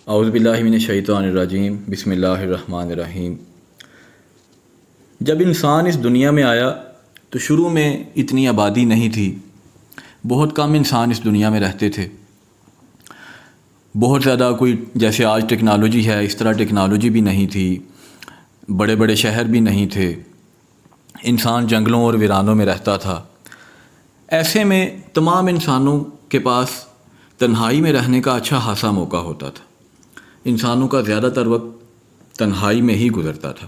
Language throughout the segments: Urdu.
اعوذ باللہ من الشیطان الرجیم، بسم اللہ الرحمن الرحیم۔ جب انسان اس دنیا میں آیا تو شروع میں اتنی آبادی نہیں تھی، بہت کم انسان اس دنیا میں رہتے تھے، بہت زیادہ کوئی جیسے آج ٹیکنالوجی ہے اس طرح ٹیکنالوجی بھی نہیں تھی، بڑے بڑے شہر بھی نہیں تھے، انسان جنگلوں اور ویرانوں میں رہتا تھا۔ ایسے میں تمام انسانوں کے پاس تنہائی میں رہنے کا اچھا خاصا موقع ہوتا تھا، انسانوں کا زیادہ تر وقت تنہائی میں ہی گزرتا تھا۔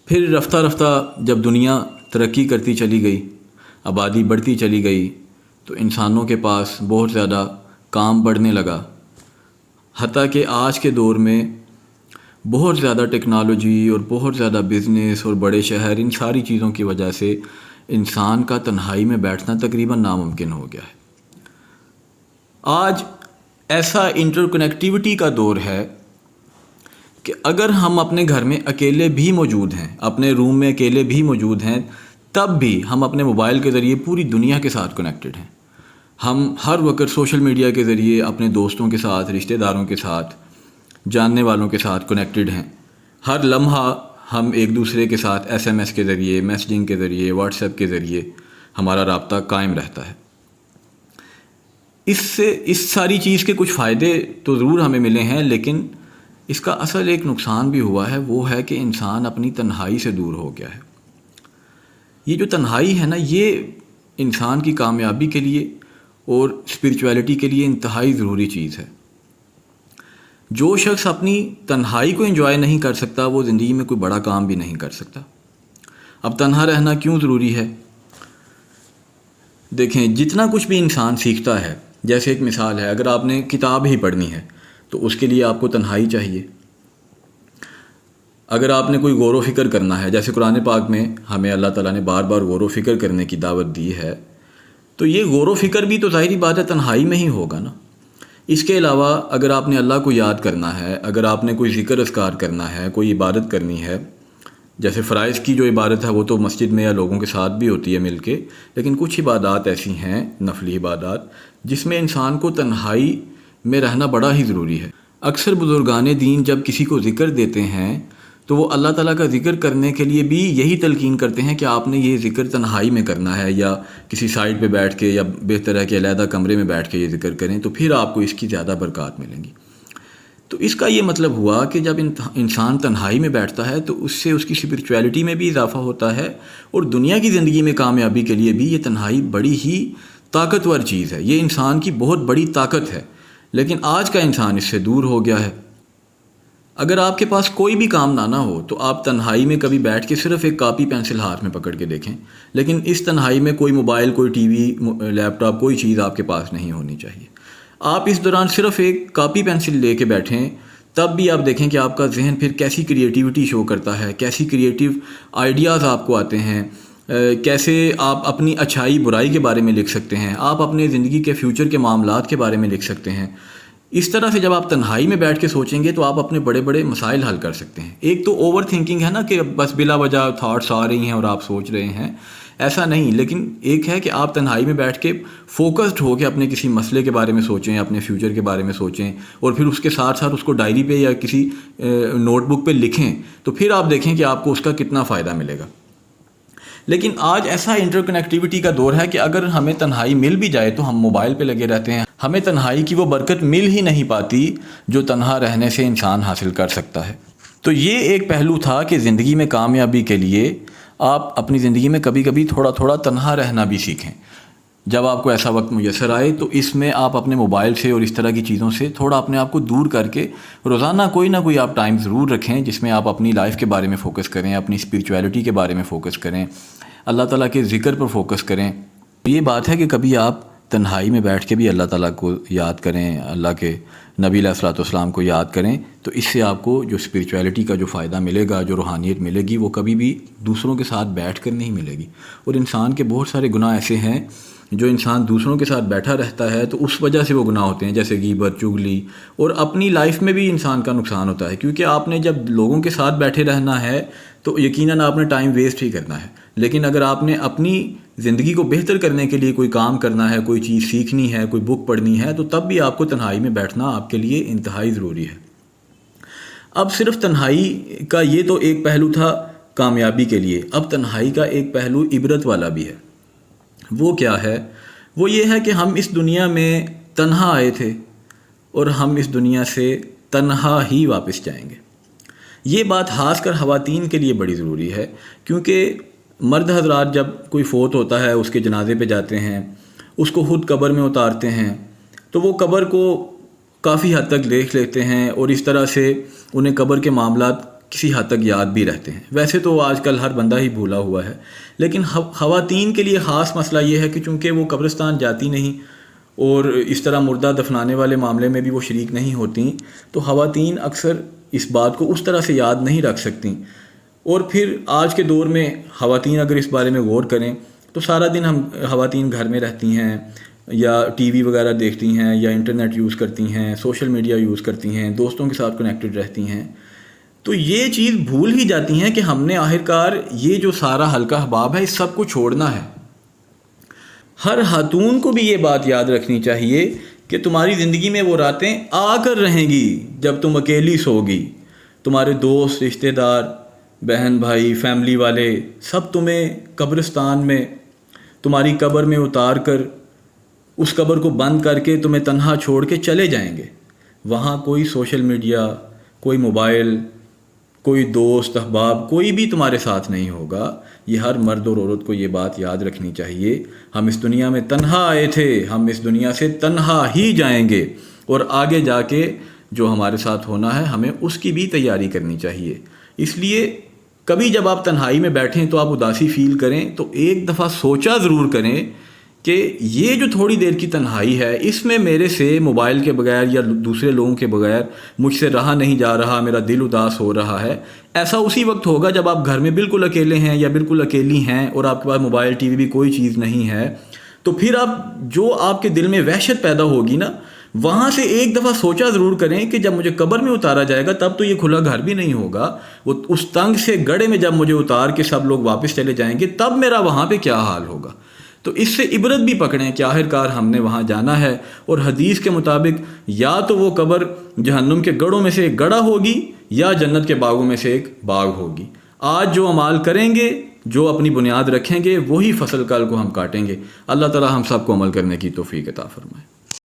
پھر رفتہ رفتہ جب دنیا ترقی کرتی چلی گئی، آبادی بڑھتی چلی گئی، تو انسانوں کے پاس بہت زیادہ کام بڑھنے لگا، حتیٰ کہ آج کے دور میں بہت زیادہ ٹیکنالوجی اور بہت زیادہ بزنس اور بڑے شہر، ان ساری چیزوں کی وجہ سے انسان کا تنہائی میں بیٹھنا تقریباً ناممکن ہو گیا ہے۔ آج ایسا انٹر کنیکٹیوٹی کا دور ہے کہ اگر ہم اپنے گھر میں اکیلے بھی موجود ہیں، اپنے روم میں اکیلے بھی موجود ہیں، تب بھی ہم اپنے موبائل کے ذریعے پوری دنیا کے ساتھ کنیکٹڈ ہیں۔ ہم ہر وقت سوشل میڈیا کے ذریعے اپنے دوستوں کے ساتھ، رشتہ داروں کے ساتھ، جاننے والوں کے ساتھ کنیکٹڈ ہیں۔ ہر لمحہ ہم ایک دوسرے کے ساتھ ایس ایم ایس کے ذریعے، میسیجنگ کے ذریعے، واٹس ایپ کے ذریعے ہمارا رابطہ قائم رہتا ہے۔ اس ساری چیز کے کچھ فائدے تو ضرور ہمیں ملے ہیں، لیکن اس کا اصل ایک نقصان بھی ہوا ہے، وہ ہے کہ انسان اپنی تنہائی سے دور ہو گیا ہے۔ یہ جو تنہائی ہے نا، یہ انسان کی کامیابی کے لیے اور اسپرچویلٹی کے لیے انتہائی ضروری چیز ہے۔ جو شخص اپنی تنہائی کو انجوائے نہیں کر سکتا، وہ زندگی میں کوئی بڑا کام بھی نہیں کر سکتا۔ اب تنہا رہنا کیوں ضروری ہے؟ دیکھیں، جتنا کچھ بھی انسان سیکھتا ہے، جیسے ایک مثال ہے، اگر آپ نے کتاب ہی پڑھنی ہے تو اس کے لیے آپ کو تنہائی چاہیے۔ اگر آپ نے کوئی غور و فکر کرنا ہے، جیسے قرآن پاک میں ہمیں اللہ تعالیٰ نے بار بار غور و فکر کرنے کی دعوت دی ہے، تو یہ غور و فکر بھی تو ظاہری بات ہے تنہائی میں ہی ہوگا نا۔ اس کے علاوہ اگر آپ نے اللہ کو یاد کرنا ہے، اگر آپ نے کوئی ذکر اذکار کرنا ہے، کوئی عبادت کرنی ہے، جیسے فرائض کی جو عبادت ہے وہ تو مسجد میں یا لوگوں کے ساتھ بھی ہوتی ہے مل کے، لیکن کچھ عبادات ایسی ہیں، نفلی عبادات، جس میں انسان کو تنہائی میں رہنا بڑا ہی ضروری ہے۔ اکثر بزرگان دین جب کسی کو ذکر دیتے ہیں تو وہ اللہ تعالیٰ کا ذکر کرنے کے لیے بھی یہی تلقین کرتے ہیں کہ آپ نے یہ ذکر تنہائی میں کرنا ہے، یا کسی سائڈ پہ بیٹھ کے، یا بہتر ہے کہ علیحدہ کمرے میں بیٹھ کے یہ ذکر کریں، تو پھر آپ کو اس کی زیادہ برکات ملیں گی۔ تو اس کا یہ مطلب ہوا کہ جب انسان تنہائی میں بیٹھتا ہے تو اس سے اس کی اسپرچویلٹی میں بھی اضافہ ہوتا ہے، اور دنیا کی زندگی میں کامیابی کے لیے بھی یہ تنہائی بڑی ہی طاقتور چیز ہے، یہ انسان کی بہت بڑی طاقت ہے۔ لیکن آج کا انسان اس سے دور ہو گیا ہے۔ اگر آپ کے پاس کوئی بھی کام نہ ہو تو آپ تنہائی میں کبھی بیٹھ کے صرف ایک کاپی پینسل ہاتھ میں پکڑ کے دیکھیں، لیکن اس تنہائی میں کوئی موبائل، کوئی ٹی وی، لیپ ٹاپ، کوئی چیز آپ کے پاس نہیں ہونی چاہیے۔ آپ اس دوران صرف ایک کاپی پینسل لے کے بیٹھیں، تب بھی آپ دیکھیں کہ آپ کا ذہن پھر کیسی کریٹیوٹی شو کرتا ہے، کیسی کریٹیو آئیڈیاز آپ کو آتے ہیں، کیسے آپ اپنی اچھائی برائی کے بارے میں لکھ سکتے ہیں، آپ اپنے زندگی کے فیوچر کے معاملات کے بارے میں لکھ سکتے ہیں۔ اس طرح سے جب آپ تنہائی میں بیٹھ کے سوچیں گے تو آپ اپنے بڑے بڑے مسائل حل کر سکتے ہیں۔ ایک تو اوور تھنکنگ ہے نا، کہ بس بلا وجہ تھاٹس آ رہی ہیں اور آپ سوچ رہے ہیں، ایسا نہیں۔ لیکن ایک ہے کہ آپ تنہائی میں بیٹھ کے فوکسڈ ہو کے اپنے کسی مسئلے کے بارے میں سوچیں، اپنے فیوچر کے بارے میں سوچیں، اور پھر اس کے ساتھ ساتھ اس کو ڈائری پہ یا کسی نوٹ بک پہ لکھیں، تو پھر آپ دیکھیں کہ آپ کو اس کا کتنا فائدہ ملے گا۔ لیکن آج ایسا انٹر کنیکٹیوٹی کا دور ہے کہ اگر ہمیں تنہائی مل بھی جائے تو ہم موبائل پہ لگے رہتے ہیں، ہمیں تنہائی کی وہ برکت مل ہی نہیں پاتی جو تنہا رہنے سے انسان حاصل کر سکتا ہے۔ تو یہ ایک پہلو تھا کہ زندگی میں کامیابی کے لیے آپ اپنی زندگی میں کبھی کبھی تھوڑا تھوڑا تنہا رہنا بھی سیکھیں۔ جب آپ کو ایسا وقت میسر آئے تو اس میں آپ اپنے موبائل سے اور اس طرح کی چیزوں سے تھوڑا اپنے آپ کو دور کر کے روزانہ کوئی نہ کوئی آپ ٹائم ضرور رکھیں، جس میں آپ اپنی لائف کے بارے میں فوکس کریں، اپنی اسپرچویلٹی کے بارے میں فوکس کریں، اللہ تعالیٰ کے ذکر پر فوکس کریں۔ یہ بات ہے کہ کبھی آپ تنہائی میں بیٹھ کے بھی اللہ تعالیٰ کو یاد کریں، اللہ کے نبی علیہ الصلوۃ والسلام کو یاد کریں، تو اس سے آپ کو جو اسپرچویلٹی کا جو فائدہ ملے گا، جو روحانیت ملے گی، وہ کبھی بھی دوسروں کے ساتھ بیٹھ کر نہیں ملے گی۔ اور انسان کے بہت سارے گناہ ایسے ہیں جو انسان دوسروں کے ساتھ بیٹھا رہتا ہے تو اس وجہ سے وہ گناہ ہوتے ہیں، جیسے غیبت، چغلی، اور اپنی لائف میں بھی انسان کا نقصان ہوتا ہے، کیونکہ آپ نے جب لوگوں کے ساتھ بیٹھے رہنا ہے تو یقیناً آپ نے ٹائم ویسٹ ہی کرنا ہے، لیکن اگر آپ نے اپنی زندگی کو بہتر کرنے کے لیے کوئی کام کرنا ہے، کوئی چیز سیکھنی ہے، کوئی بک پڑھنی ہے، تو تب بھی آپ کو تنہائی میں بیٹھنا آپ کے لیے انتہائی ضروری ہے۔ اب صرف تنہائی کا یہ تو ایک پہلو تھا کامیابی کے لیے، اب تنہائی کا ایک پہلو عبرت والا بھی ہے۔ وہ کیا ہے؟ وہ یہ ہے کہ ہم اس دنیا میں تنہا آئے تھے اور ہم اس دنیا سے تنہا ہی واپس جائیں گے۔ یہ بات خاص کر خواتین کے لیے بڑی ضروری ہے، کیونکہ مرد حضرات جب کوئی فوت ہوتا ہے اس کے جنازے پہ جاتے ہیں، اس کو خود قبر میں اتارتے ہیں، تو وہ قبر کو کافی حد تک دیکھ لیتے ہیں اور اس طرح سے انہیں قبر کے معاملات کسی حد تک یاد بھی رہتے ہیں۔ ویسے تو آج کل ہر بندہ ہی بھولا ہوا ہے، لیکن خواتین کے لیے خاص مسئلہ یہ ہے کہ چونکہ وہ قبرستان جاتی نہیں اور اس طرح مردہ دفنانے والے معاملے میں بھی وہ شریک نہیں ہوتیں، تو خواتین اکثر اس بات کو اس طرح سے یاد نہیں رکھ سکتیں۔ اور پھر آج کے دور میں خواتین اگر اس بارے میں غور کریں تو سارا دن ہم خواتین گھر میں رہتی ہیں یا ٹی وی وغیرہ دیکھتی ہیں یا انٹرنیٹ یوز کرتی ہیں، سوشل میڈیا یوز کرتی ہیں، دوستوں کے ساتھ کنیکٹڈ رہتی ہیں، تو یہ چیز بھول ہی جاتی ہیں کہ ہم نے آخرکار یہ جو سارا حلقہ احباب ہے اس سب کو چھوڑنا ہے۔ ہر خاتون کو بھی یہ بات یاد رکھنی چاہیے کہ تمہاری زندگی میں وہ راتیں آ کر رہیں گی جب تم اکیلی سوگی، تمہارے دوست، رشتہ دار، بہن بھائی، فیملی والے سب تمہیں قبرستان میں تمہاری قبر میں اتار کر اس قبر کو بند کر کے تمہیں تنہا چھوڑ کے چلے جائیں گے۔ وہاں کوئی سوشل میڈیا، کوئی موبائل، کوئی دوست احباب، کوئی بھی تمہارے ساتھ نہیں ہوگا۔ یہ ہر مرد اور عورت کو یہ بات یاد رکھنی چاہیے، ہم اس دنیا میں تنہا آئے تھے، ہم اس دنیا سے تنہا ہی جائیں گے، اور آگے جا کے جو ہمارے ساتھ ہونا ہے ہمیں اس کی بھی تیاری کرنی چاہیے۔ اس لیے کبھی جب آپ تنہائی میں بیٹھیں تو آپ اداسی فیل کریں تو ایک دفعہ سوچا ضرور کریں کہ یہ جو تھوڑی دیر کی تنہائی ہے اس میں میرے سے موبائل کے بغیر یا دوسرے لوگوں کے بغیر مجھ سے رہا نہیں جا رہا، میرا دل اداس ہو رہا ہے۔ ایسا اسی وقت ہوگا جب آپ گھر میں بالکل اکیلے ہیں یا بالکل اکیلی ہیں اور آپ کے پاس موبائل ٹی وی بھی کوئی چیز نہیں ہے، تو پھر آپ کے دل میں وحشت پیدا ہوگی نا، وہاں سے ایک دفعہ سوچا ضرور کریں کہ جب مجھے قبر میں اتارا جائے گا تب تو یہ کھلا گھر بھی نہیں ہوگا، وہ اس تنگ سے گڑھے میں جب مجھے اتار کے سب لوگ واپس چلے جائیں گے تب میرا وہاں پہ کیا حال ہوگا۔ تو اس سے عبرت بھی پکڑیں کہ آخرکار ہم نے وہاں جانا ہے، اور حدیث کے مطابق یا تو وہ قبر جہنم کے گڑھوں میں سے ایک گڑھا ہوگی یا جنت کے باغوں میں سے ایک باغ ہوگی۔ آج جو اعمال کریں گے، جو اپنی بنیاد رکھیں گے، وہی فصل کل کو ہم کاٹیں گے۔ اللہ تعالی ہم سب کو عمل کرنے کی توفیق عطا فرمائے۔